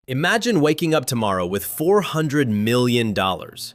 Imagine waking up tomorrow with $400 million.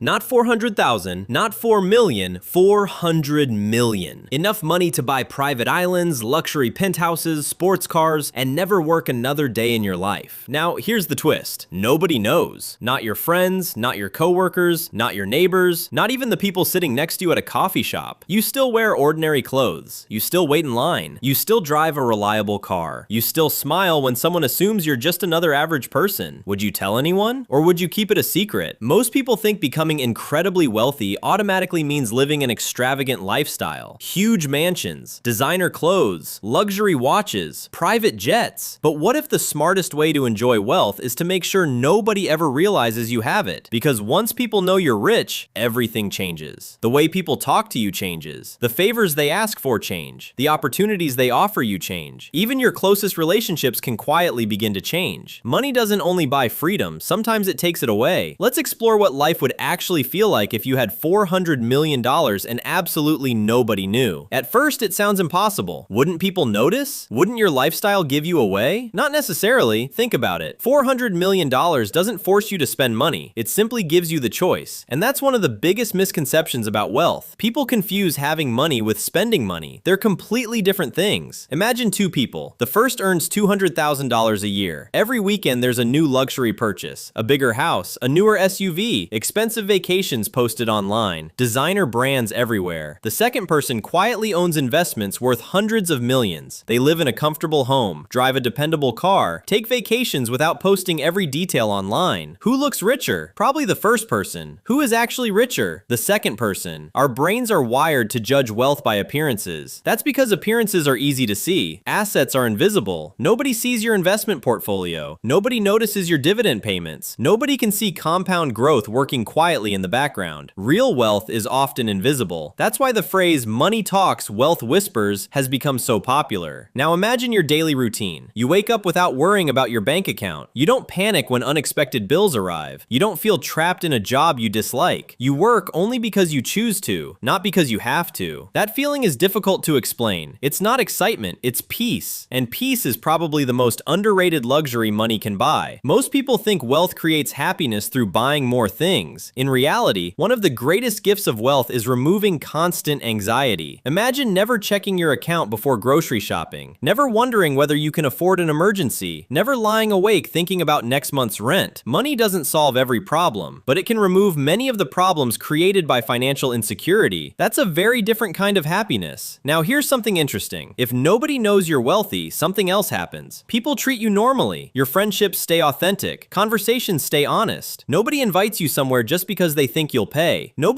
Not 400,000, not 4 million, 400 million. Enough money to buy private islands, luxury penthouses, sports cars, and never work another day in your life. Now, here's the twist. Nobody knows. Not your friends, not your coworkers, not your neighbors, not even the people sitting next to you at a coffee shop. You still wear ordinary clothes. You still wait in line. You still drive a reliable car. You still smile when someone assumes you're just another average person. Would you tell anyone? Or would you keep it a secret? Most people think becoming incredibly wealthy automatically means living an extravagant lifestyle. Huge mansions, designer clothes, luxury watches, private jets. But what if the smartest way to enjoy wealth is to make sure nobody ever realizes you have it? Because once people know you're rich, everything changes. The way people talk to you changes. The favors they ask for change. The opportunities they offer you change. Even your closest relationships can quietly begin to change. Money doesn't only buy freedom, sometimes it takes it away. Let's explore what life would actually feel like if you had $400 million and absolutely nobody knew. At first, it sounds impossible. Wouldn't people notice? Wouldn't your lifestyle give you away? Not necessarily. Think about it. $400 million doesn't force you to spend money. It simply gives you the choice. And that's one of the biggest misconceptions about wealth. People confuse having money with spending money. They're completely different things. Imagine two people. The first earns $200,000 a year. Every weekend, there's a new luxury purchase, a bigger house, a newer SUV, expensive vacations posted online, designer brands everywhere. The second person quietly owns investments worth hundreds of millions. They live in a comfortable home, drive a dependable car, take vacations without posting every detail online. Who looks richer? Probably the first person. Who is actually richer? The second person. Our brains are wired to judge wealth by appearances. That's because appearances are easy to see. Assets are invisible. Nobody sees your investment portfolio. Nobody notices your dividend payments. Nobody can see compound growth working quietly in the background. Real wealth is often invisible. That's why the phrase "money talks, wealth whispers" has become so popular. Now imagine your daily routine. You wake up without worrying about your bank account. You don't panic when unexpected bills arrive. You don't feel trapped in a job you dislike. You work only because you choose to, not because you have to. That feeling is difficult to explain. It's not excitement, it's peace. And peace is probably the most underrated luxury money can buy. Most people think wealth creates happiness through buying more things. In reality, one of the greatest gifts of wealth is removing constant anxiety. Imagine never checking your account before grocery shopping, never wondering whether you can afford an emergency, never lying awake thinking about next month's rent. Money doesn't solve every problem, but it can remove many of the problems created by financial insecurity. That's a very different kind of happiness. Now here's something interesting. If nobody knows you're wealthy, something else happens. People treat you normally. Your friendships stay authentic. Conversations stay honest. Nobody invites you somewhere just because they think you'll pay. Nobody